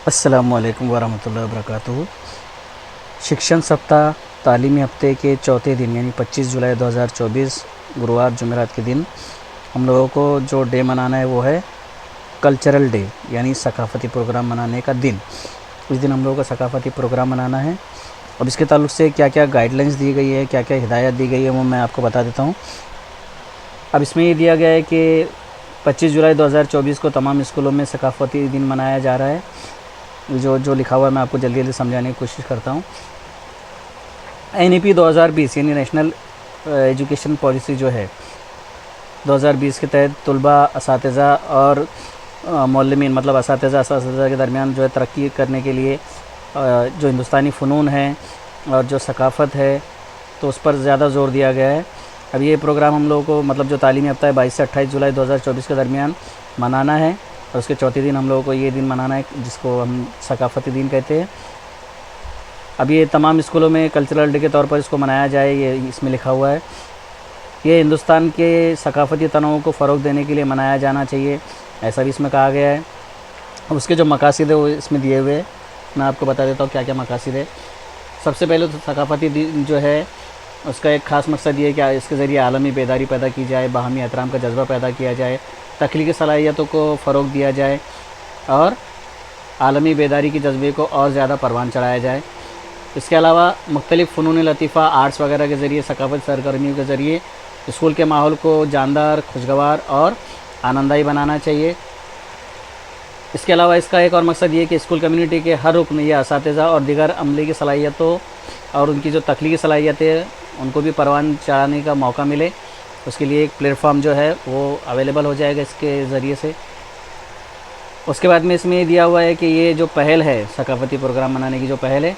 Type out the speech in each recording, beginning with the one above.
अस्सलामुअलैकुम वरहमतुल्लाहि वबरकातुहू। शिक्षण सप्ताह तालीमी हफ्ते के चौथे दिन यानी 25 जुलाई 2024 गुरुवार जुमेरात के दिन हम लोगों को जो डे मनाना है वो है कल्चरल डे यानी सकाफ़ती प्रोग्राम मनाने का दिन। इस दिन हम लोगों को सकाफ़ती प्रोग्राम मनाना है। अब इसके ताल्लुक़ से क्या क्या गाइडलाइंस दी गई है, क्या क्या हिदायत दी गई है, वो मैं आपको बता देता हूँ। अब इसमें ये दिया गया है कि 25 जुलाई 2024 को तमाम स्कूलों में सकाफ़ती दिन मनाया जा रहा है। जो लिखा हुआ है मैं आपको जल्दी जल्दी समझाने की कोशिश करता हूँ। NEP 2020 यानी नेशनल एजुकेशन पॉलिसी जो है 2020 के तहत तलबा, असातिज़ा और मौलमीन मतलब असातिज़ा के दरमियान जो है तरक्की करने के लिए जो हिंदुस्तानी फ़नून है और जो सकाफ़त है तो उस पर ज़्यादा ज़ोर दिया गया है। अब ये प्रोग्राम हम लोगों को मतलब जो तालीमी हफ्ता है 22 से 28 जुलाई 2024 के दरमियान मनाना है और उसके चौथे दिन हम लोगों को ये दिन मनाना है जिसको हम सकाफ़ती दिन कहते हैं। अब ये तमाम स्कूलों में कल्चरल डे के तौर पर इसको मनाया जाए, ये इसमें लिखा हुआ है। ये हिंदुस्तान के सकाफ़ती तनों को फ़रोग़ देने के लिए मनाया जाना चाहिए, ऐसा भी इसमें कहा गया है। उसके जो मकासद है वो इसमें दिए हुए हैं, मैं आपको बता देता हूँ क्या क्या मकासद है। सबसे पहले तो सकाफ़ती दिन जो है उसका एक ख़ास मकसद ये है कि इसके ज़रिए आलमी बेदारी पैदा की जाए, बाहमी एहतराम का जज्बा पैदा किया जाए, तख्लीक़ी सलाहियतों को फ़रोग़ दिया जाए और आलमी बेदारी के जज्बे को और ज़्यादा परवान चढ़ाया जाए। इसके अलावा मुख्तलिफ़ फ़नून लतीफ़ा, आर्ट्स वगैरह के ज़रिए सकाफ़त सरगर्मियों के ज़रिए स्कूल के माहौल को जानदार, खुशगवार और आनंददायी बनाना चाहिए। इसके अलावा इसका एक और मकसद ये है कि स्कूल कम्युनिटी के हर रुकन या असातिज़ा और दीगर अमले की सलाहियतों और उनकी जो तख्लीक़ी सलाहियतें उनको भी परवान चढ़ाने का मौका मिले, उसके लिए एक प्लेटफॉर्म जो है वो अवेलेबल हो जाएगा इसके ज़रिए से। उसके बाद में इसमें ये दिया हुआ है कि ये जो पहल है सकाफ़ती प्रोग्राम मनाने की जो पहल है,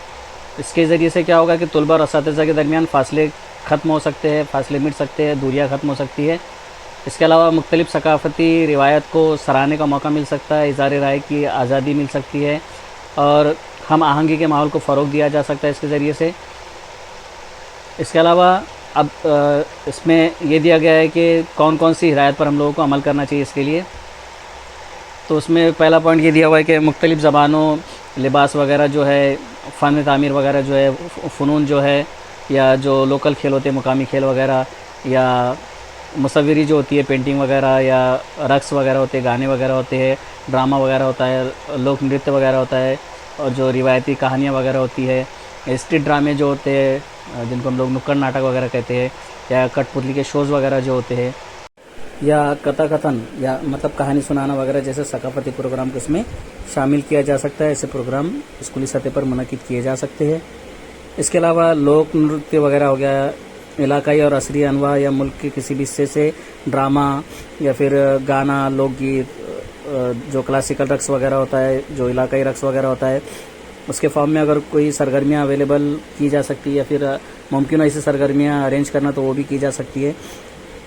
इसके ज़रिए से क्या होगा कि तलबा और असातिज़ा के दरमियान फ़ासले ख़त्म हो सकते हैं, फ़ासले मिट सकते हैं, दूरियाँ ख़त्म हो सकती है। इसके अलावा मुख्तलिफ़ सकाफ़ती रिवायत को सराहने का मौका मिल सकता है, इज़हार राय की आज़ादी मिल सकती है और हम आहंगी के माहौल को फ़रोग़ दिया जा सकता है इसके ज़रिए से। इसके अलावा अब इसमें ये दिया गया है कि कौन कौन सी हिदायत पर हम लोगों को अमल करना चाहिए इसके लिए। तो उसमें पहला पॉइंट ये दिया हुआ है कि मुख्तलिफ़ ज़बानों, लिबास वगैरह जो है, फ़न तामीर वगैरह जो है, फ़नून जो है या जो लोकल खेल होते हैं, मुकामी खेल वगैरह या मुसव्विरी जो होती है, पेंटिंग वगैरह या रक़्स वगैरह होते हैं, गाने वगैरह होते हैं, ड्रामा वगैरह होता है, लोक नृत्य वगैरह होता है और जो रिवायती कहानियाँ वगैरह होती है, स्ट्रीट ड्रामे जो होते हैं जिनको हम लोग नुक्कड़ नाटक वगैरह कहते हैं या कठपुतली के शोज़ वगैरह जो होते हैं या कथाकथन या मतलब कहानी सुनाना वगैरह जैसे सकाफ़ती प्रोग्राम को इसमें शामिल किया जा सकता है। ऐसे प्रोग्राम स्कूली सतह पर मुनक़िद किए जा सकते हैं। इसके अलावा लोक नृत्य वगैरह हो गया, इलाकाई और असरी अनवा या मुल्क के किसी भी हिस्से से ड्रामा या फिर गाना, लोकगीत, जो क्लासिकल रक़्स वगैरह होता है, जो इलाकाई रक़्स वगैरह होता है, उसके फॉर्म में अगर कोई सरगर्मियाँ अवेलेबल की जा सकती है या फिर मुमकिन हो ऐसी सरगर्मियाँ अरेंज करना तो वो भी की जा सकती है।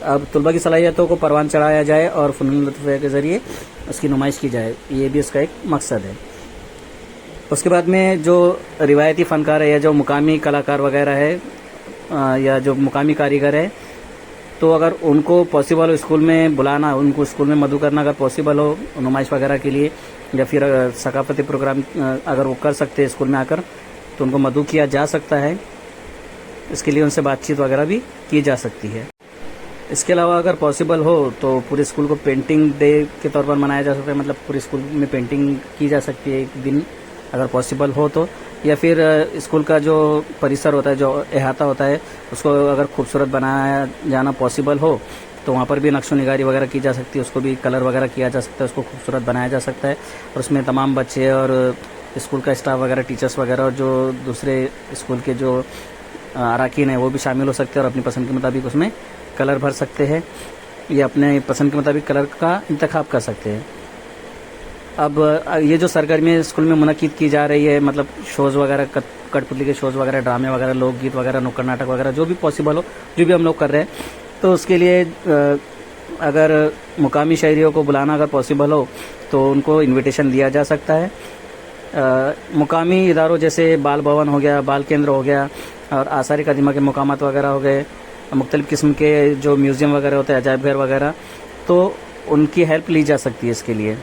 अब तलबा की सलाहियतों को परवान चढ़ाया जाए और फ़नून लतीफ़े के ज़रिए उसकी नुमाइश की जाए, ये भी इसका एक मकसद है। उसके बाद में जो रिवायती फ़नकार है या जो मुकामी कलाकार वगैरह है या जो मुकामी कारीगर है, तो अगर उनको पॉसिबल हो स्कूल में बुलाना, उनको स्कूल में मदऊ करना अगर पॉसिबल हो नुमाइश वगैरह के लिए या फिर सकाफ़ती प्रोग्राम अगर वो कर सकते हैं स्कूल में आकर तो उनको मदऊ किया जा सकता है। इसके लिए उनसे बातचीत वगैरह भी की जा सकती है। इसके अलावा अगर पॉसिबल हो तो पूरे स्कूल को पेंटिंग डे के तौर पर मनाया जा सकता है, मतलब पूरे स्कूल में पेंटिंग की जा सकती है एक दिन अगर पॉसिबल हो तो, या फिर स्कूल का जो परिसर होता है, जो अहाता होता है, उसको अगर खूबसूरत बनाया जाना पॉसिबल हो तो वहाँ पर भी नक्शो निगारी वगैरह की जा सकती है, उसको भी कलर वगैरह किया जा सकता है, उसको खूबसूरत बनाया जा सकता है और उसमें तमाम बच्चे और स्कूल का स्टाफ वगैरह, टीचर्स वगैरह और जो दूसरे स्कूल के जो अरकान हैं वो भी शामिल हो सकते हैं और अपनी पसंद के मुताबिक उसमें कलर भर सकते हैं या अपने पसंद के मुताबिक कलर का इंतखाब कर सकते हैं। अब ये जो सरगर्मियाँ स्कूल में मुनक़िद की जा रही है, मतलब शोज़ वगैरह, कठपुतली के शोज़ वगैरह, ड्रामे वगैरह, लोकगीत वगैरह, नुक्कड़ नाटक वगैरह, जो भी पॉसिबल हो, जो भी हम लोग कर रहे हैं, तो उसके लिए अगर मुकामी शहरियों को बुलाना अगर पॉसिबल हो तो उनको इन्विटेशन दिया जा सकता है। मुकामी इदारों जैसे बाल भवन हो गया, बाल केंद्र हो गया और आसार कदीमा के मकामात वगैरह हो गए, मुख्तलिफ़ किस्म के जो म्यूज़ियम वगैरह होते हैं, अजायब घर वगैरह, तो उनकी हेल्प ली जा सकती है इसके लिए।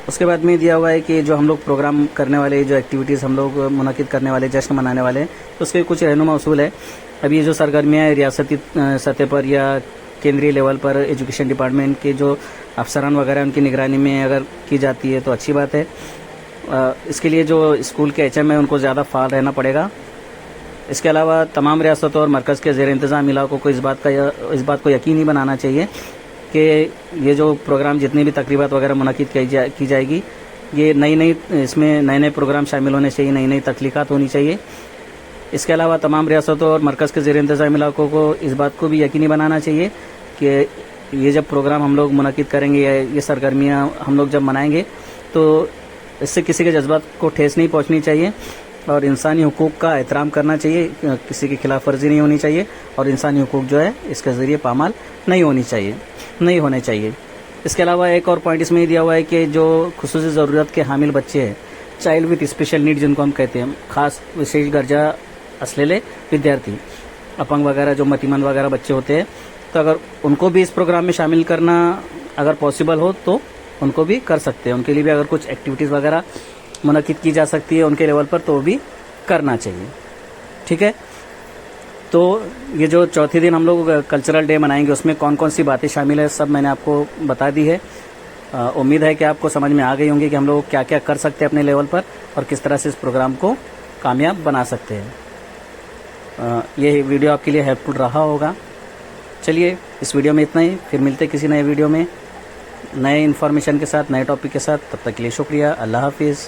उसके बाद में दिया हुआ है कि जो हम लोग प्रोग्राम करने वाले, जो एक्टिविटीज़ हम लोग मुनक़िद करने वाले, जश्न मनाने वाले हैं, उसके कुछ रहनुमा उसूल है। अभी ये जो सरगर्मियाँ रियासती सतह पर या केंद्रीय लेवल पर एजुकेशन डिपार्टमेंट के जो अफसरान वगैरह उनकी निगरानी में अगर की जाती है तो अच्छी बात है। इसके लिए जो स्कूल के एचएम है उनको ज़्यादा फाल रहना पड़ेगा। इसके अलावा तमाम रियासतों और मरकज़ के ज़ेर इंतज़ाम इलाकों को इस बात को यकीनी बनाना चाहिए कि ये जो प्रोग्राम, जितनी भी तकरीबात वगैरह मुनक़िद की जाएगी, ये इसमें नए प्रोग्राम शामिल होने चाहिए, नई तख्लीक़ात होनी चाहिए। इसके अलावा तमाम रियासतों और मरकज़ के ज़ेर इंतज़ाम इलाकों को इस बात को भी यकीनी बनाना चाहिए कि ये जब प्रोग्राम हम लोग मुनक़िद करेंगे या ये सरगर्मियाँ हम लोग जब मनाएंगे तो इससे किसी के जज्बात को ठेस नहीं पहुँचनी चाहिए और इंसानी हुकूक़ का एहतराम करना चाहिए, किसी की खिलाफ वर्जी नहीं होनी चाहिए और इंसानी हुकूक़ जो है इसके ज़रिए पामाल नहीं होने चाहिए। इसके अलावा एक और पॉइंट इसमें दिया हुआ है कि जो खुसूसी ज़रूरत के हामिल बच्चे हैं, चाइल्ड विथ स्पेशल नीड जिनको हम कहते हैं, ख़ास विशेष दर्जा असलेले विद्यार्थी, अपंग वगैरह, जो मतिमंद वगैरह बच्चे होते हैं, तो अगर उनको भी इस प्रोग्राम में शामिल करना अगर पॉसिबल हो तो उनको भी कर सकते हैं। उनके लिए भी अगर कुछ एक्टिविटीज़ वगैरह मुनक़िद की जा सकती है उनके लेवल पर, तो वो भी करना चाहिए। ठीक है, तो ये जो चौथे दिन हम लोग कल्चरल डे मनाएंगे उसमें कौन कौन सी बातें शामिल है सब मैंने आपको बता दी है। उम्मीद है कि आपको समझ में आ गई होंगी कि हम लोग क्या क्या कर सकते हैं अपने लेवल पर और किस तरह से इस प्रोग्राम को कामयाब बना सकते हैं। ये वीडियो आपके लिए हेल्पफुल रहा होगा। चलिए, इस वीडियो में इतना ही, फिर मिलते किसी नए वीडियो में नए इन्फॉर्मेशन के साथ, नए टॉपिक के साथ। तब तक के लिए शुक्रिया। अल्लाह हाफिज़।